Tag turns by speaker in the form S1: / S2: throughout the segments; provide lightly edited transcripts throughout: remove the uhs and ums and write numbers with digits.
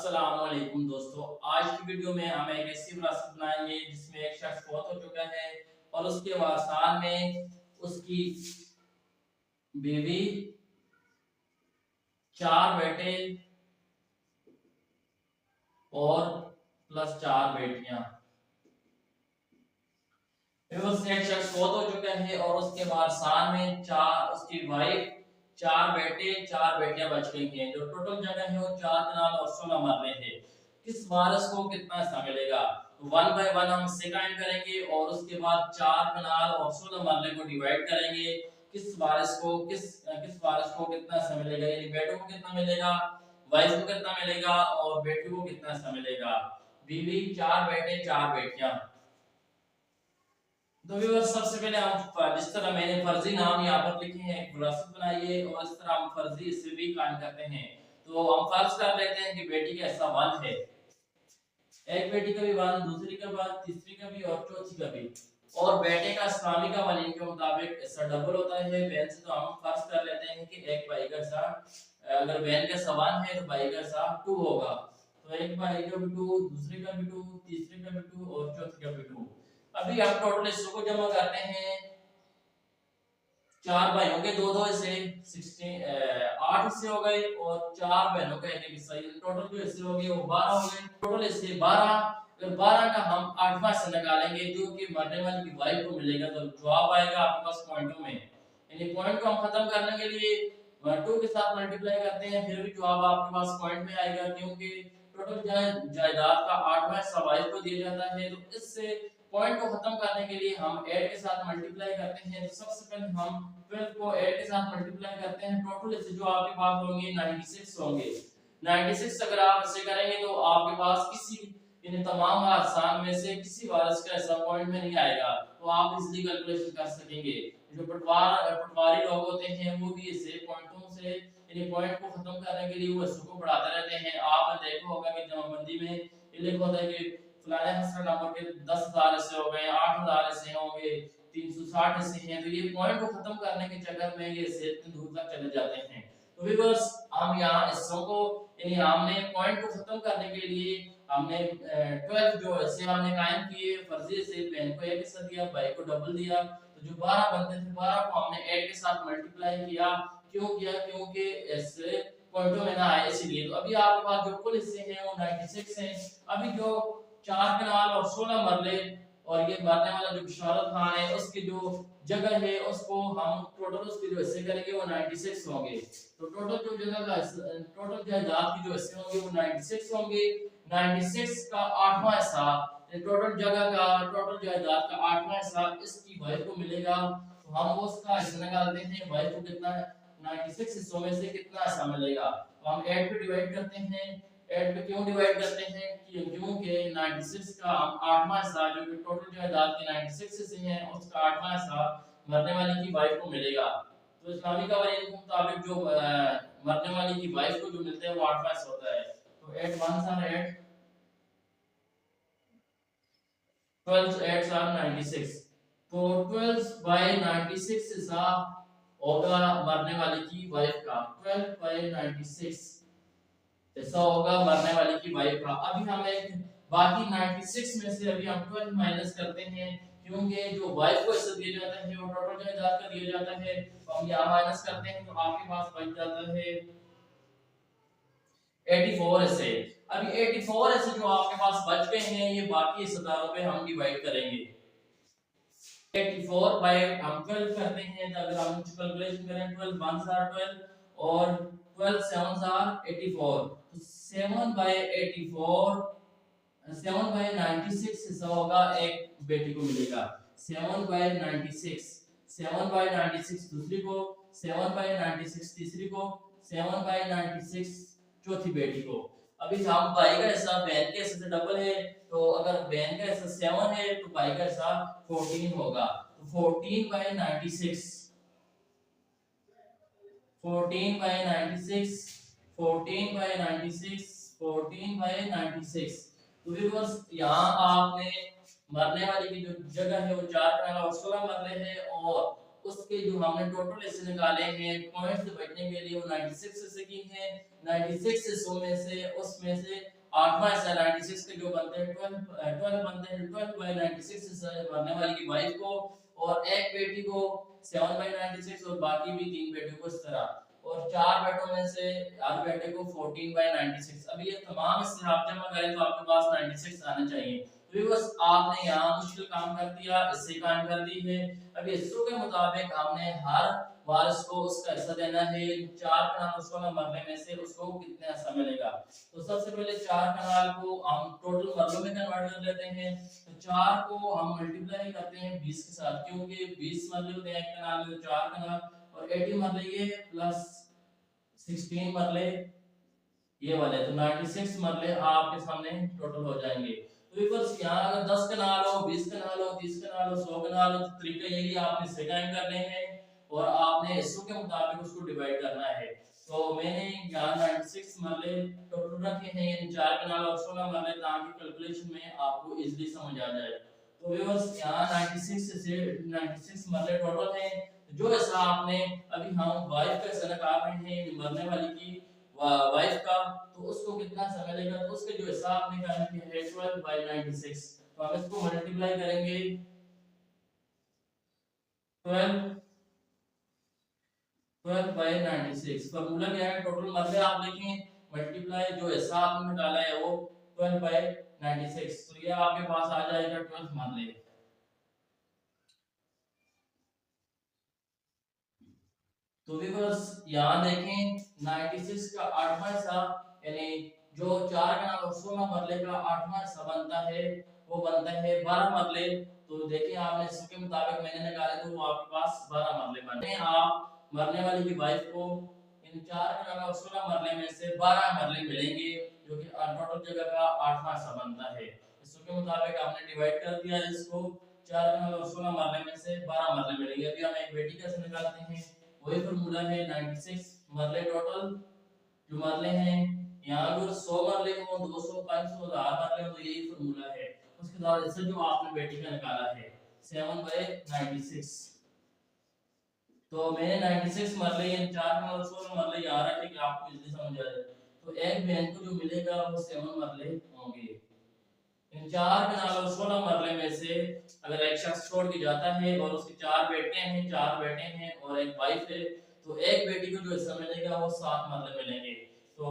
S1: अस्सलाम वालेकुम दोस्तों। आज की वीडियो में हम एक ऐसी विरासत बनाएंगे जिसमें एक शख्स फौत हो चुका है और उसके वारसान में उसकी बीवी, चार बेटे और प्लस चार बेटियां। एक शख्स फौत हो चुका है और उसके वारसान में उसकी वाइफ, चार बेटे, चार बेटियां बच गई हैं। जो टोटल जगह है वो 4 कनाल और 16 मरले है। किस वारिस को कितना हिस्सा मिलेगा? वन बाय वन हम इससे कायम करेंगे और उसके बाद 4 कनाल और 16 मरले को डिवाइड करेंगे। किस वारिस को कितना हिस्सा मिलेगा, यानी बेटों को कितना मिलेगा, वाइफ को कितना मिलेगा और बेटियों को कितना हिस्सा मिलेगा। बीवी, चार बेटे, चार बेटियां। तो व्यूअर्स, सबसे पहले हम जिस तरह मैंने फर्जी नाम यहाँ पर लिखे हैं, एक विरासत बनाइए और इस तरह हम फर्जी इससे भी कायम करते हैं। तो हम फर्ज कर लेते हैं कि बेटी का हिस्सा 1 है। एक बेटी का भी 1, दूसरी का 1, तीसरी का भी और चौथी का भी। और बेटे का इस्लामी कवानीन के मुताबिक हिस्सा डबल होता है बहन से। तो हम फर्ज कर लेते हैं कि एक भाई का हिस्सा, अगर बहन का हिस्सा 1 है तो भाई का हिस्सा 2 होगा। तो एक भाई का भी 2, दूसरे का भी 2, तीसरे का भी 2 और चौथे का भी 2। अभी हम टोटल हिस्सों को जमा करते हैं। 4 भाइयों के 2-2 हिस्से, 8 हिस्से हो गए और 4 बहनों का एक हिस्सा। टोटल जो हिस्से हो गए वो 12 हो गए। टोटल हिस्से 12। अगर 12 का हम 8वां हिस्सा निकालेंगे जो कि मरने वाली की वाइफ को मिलेगा, तो जवाब आएगा आपके पास पॉइंटों में। यानी पॉइंट को हम खत्म करने के लिए 2 के साथ मल्टीप्लाई करते हैं, फिर भी जवाब आपके पास पॉइंट में आएगा, क्योंकि टोटल जायदाद का 8वां हिस्सा वाइफ को दिया जाता है। तो इससे पॉइंट को खत्म करने के लिए हम 8 के साथ मल्टीप्लाई करते हैं। तो सबसे पहले हम 12 को 8 के साथ मल्टीप्लाई करते हैं। टोटल इससे जो आपके पास होंगे 96 होंगे। 96 अगर आप ऐसे करेंगे तो आपके पास इन तमाम आसान में से किसी वारिस का ऐसा पॉइंट में नहीं आएगा, तो आप इजीली कैलकुलेशन कर सकेंगे। जो पटवारी लोग होते हैं वो भी इसे पॉइंटों से, यानी पॉइंट को खत्म करने के लिए वो हिस्सों को बढ़ाते रहते हैं। आपने देखा होगा कि जमाबंदी में ये लिखा होता है कि फलाने हसन नंबर के 10,000 हिस्से हो गए, 8,000 हिस्से होंगे, 360 हिस्से हैं। तो ये पॉइंट को खत्म करने के चक्कर में ये हिस्से इतनी दूर तक चले जाते हैं। तो व्यूअर्स, हम यहाँ हिस्सों को, यानी हमने पॉइंट को खत्म करने के लिए हमने 12 जो हिस्से हमने कायम किए फर्जी से, बहन को एक हिस्सा दिया, भाई को डबल दिया। तो जो 12 बनते थे, 12 को हमने 8 के साथ मल्टीप्लाई किया। क्यों किया? क्योंकि इससे पॉइंटों में ना आए, इसलिए। तो अभी आपके पास जो कुल हिस्से हैं वो 96 हैं। अभी जो 4 कनाल और 16 मरले और ये मरने वाला जो बिशारत खान है उसकी जो जगह है उसको हम टोटल उसके जो हिस्से करेंगे वो 96 होंगे। तो टोटल जो जगह का टोटल जायदाद की जो हिस्से होंगे वो 96 होंगे। 96 का 8वां हिस्सा, टोटल जगह का, टोटल जायदाद का 8वां हिस्सा इसकी वाइफ को मिलेगा। तो हम उसका हिस्सा निकालते हैं, वाइफ को कितना 96 हिस्सों में से कितना हिस्सा मिलेगा। तो हम 8 पे डिवाइड करते हैं। 8 पे क्यों डिवाइड करते हैं? क्योंकि 96 का 8वां हिस्सा, जो कि टोटल जायदाद के 96 हिस्से हैं, उसका 8वां हिस्सा मरने वाली की वाइफ को मिलेगा। तो इस्लामी कवानीन के मुताबिक जो मरने वाली की वाइफ को जो मिलता है वो 8वां हिस्सा होता है। तो 8 1s are 8, 12 8s are 96। तो 12 by 96 हिस्सा होगा मरने वाली की वाइफ का। 12 by 96 ऐसा होगा मरने वाले की वाइफ का। अभी हम एक बाकी 96 में से अभी हम 12 माइनस करते हैं, क्योंकि जो वाइफ को हिस्सा दिया जाता है वो टोटल जायदाद का दिया जाता है। तो हम यहाँ माइनस करते हैं तो आपके पास बच जाता है 84 हिस्से। अभी 84 हिस्से जो आपके पास बच गए हैं, ये बाकी हिस्सेदारों पे हम डिवाइड करेंगे। 84 बाय हम 12 करते हैं, तो अगर हम कैलकुलेशन करें 12 1s are 12 और 12 7s are 84। तो 7 by 84, 7 by 96 हिस्सा होगा एक बेटी को मिलेगा। 7 by 96, 7 by 96 दूसरी को, 7 by 96 तीसरी को, 7 by 96 चौथी बेटी को। अभी हम भाई का हिस्सा बहन के हिस्से से डबल है, तो अगर बहन का हिस्सा 7 है तो भाई का हिस्सा 14 होगा। तो 14 by 96, 14 by 96, 14 by 96, 14 by 96। तो व्यूअर्स, यहाँ आपने मरने वाली की जो जगह है वो 4 कनाल और 16 मरले है और उसके जो हमने टोटल हिस्से निकाले हैं पॉइंट्स बचने के लिए वो 96 हिस्से की हैं। 96 हिस्सों में से उसमें से आठवां हिस्सा 96 के जो बनते हैं 12 बनते हैं। 12 बाई 96 हिस्सा मरने वाली की वाइफ को और एक बेटी को 7 बाई 96 और बाकी भी 3 बेटियों को इस तरह और 4 बेटों में से हर बेटे को 14 बाई 96। अब ये तमाम हिस्से आप जमा करें तो आपके पास 96 आना चाहिए। तो बस आपने यहाँ मुश्किल काम कर दिया, इससे काम कर दी है। अब हिस्सों के मुताबिक हमने हर वारिस को उसका हिस्सा देना है। 4 कनाल उसको ना मरने में से उसको कितना हिस्सा मिलेगा। तो सबसे पहले 4 कनाल को हम टोटल मरलों में कन्वर्ट कर लेते हैं। तो 4 को हम मल्टीप्लाई करते हैं 20 के साथ, क्योंकि 20 मरले होते हैं एक कनाल में, 4 कनाल और 80 मरले ये प्लस 16 मरले ये वाले, तो 96 मरले आपके सामने टोटल हो जाएंगे। तो व्यूअर्स यहाँ अगर 10 कनाल हो, 20 कनाल हो, 30 कनाल हो, 100 कनाल हो, तो तरीका यही है आपने हिस्से कायम करने हैं और आपने हिस्सों के मुताबिक उसको डिवाइड करना है। तो मैंने यहाँ 96 मरले टोटल रखे हैं, यानी 4 कनाल और 16 मरले, ताकि कैलकुलेशन में आपको इजीली समझ आ जाए। तो व्यूअर्स यहाँ 96 मरले टोटल हैं। जो हिस्सा आपने अभी हम वाइफ का हिस्सा निकाल रहे हैं मरने वाली की वाइफ का, तो उसको कितना समय लगेगा, तो उसके जो हिसाब आपने निकालना है 12 बाई 96। तो हम इसको मल्टीप्लाई करेंगे 12 बाई 96। फॉर्मूला क्या है, टोटल मरले आप देखें मल्टीप्लाई जो हिस्सा आपने निकाला है वो 12 बाई 96, तो ये आपके पास आ जाएगा 12 मरले। तो व्यूअर्स यहाँ देखें 96 का 8वां हिस्सा, यानी जो 4 कनाल और 16 मरले का 8वां हिस्सा बनता है वो बनता है 12 मरले। तो देखिए आपने इसके मुताबिक मैंने निकाले तो वो आपके पास 12 मरले बने। आप मरने वाली की वाइफ को इन 4 कनाल और 16 मरले में से 12 मरले मिलेंगे, जो कि टोटल जगह का 8वां हिस्सा बनता है। इसके मुताबिक आपने डिवाइड कर दिया इसको, 4 कनाल और 16 मरले में से 12 मरले मिलेंगे। अभी हम एक बेटी कैसे निकालते हैं, वही फॉर्मूला है 96 मरले टोटल जो मरले हैं। यहाँ अगर 100 मरले हो, 200, 500, 1000 मरले हो, तो यही फॉर्मूला है। उसके बाद इससे जो आपने बेटी का निकाला है 7 बाई 96। तो मैंने 96 मरले इन 4 में 16 मरले यहाँ रखे कि आपको इजीली समझ आ जाए। तो एक बहन को जो मिलेगा वो 7 मरले होंगे। इन 4 कनाल और 16 मरले में से अगर एक शख्स छोड़ के जाता है और उसके 4 बेटे हैं, 4 बेटे हैं और एक वाइफ है, तो एक बेटी को जो हिस्सा मिलेगा वो 7 मरले मिलेंगे। तो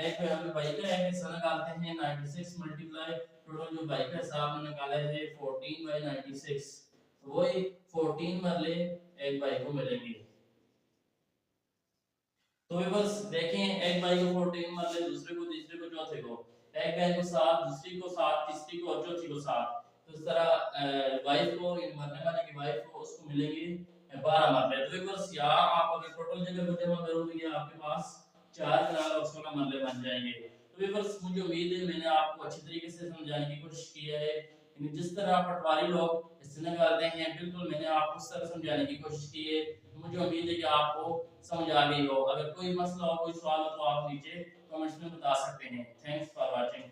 S1: एक हमने भाई का एक हिस्सा निकालते हैं 96 मल्टीप्लाई टोटल जो भाई का हिस्सा हमने निकाला है 14 बाई 96, तो वही 14 मरले एक भाई को मिलेंगे। तो बस देखें एक भाई को 14 मरले, दूसरे को, तीसरे को, चौथे को, एक बहन को 7, दूसरी को 7, तीसरी को और चौथी को 7। तो इस तरह वाइफ को, मरने वाले की वाइफ को उसको मिलेंगे 12 मरले। तो बस यहाँ आप अगर टोटल जगह को जमा करोगे ये आपके पास 4 कनाल और 16 मरले बन जाएंगे। तो बस मुझे उम्मीद है मैंने आपको अच्छी तरीके से समझाने की कोशिश की है। जिस तरह पटवारी लोग इससे निकालते हैं बिल्कुल मैंने आपको उस तरह समझाने की कोशिश की है। मुझे उम्मीद है कि आपको समझ आ गई हो। अगर कोई मसला हो, कोई सवाल हो तो आप नीचे कमेंट्स में बता सकते हैं। Thanks for watching.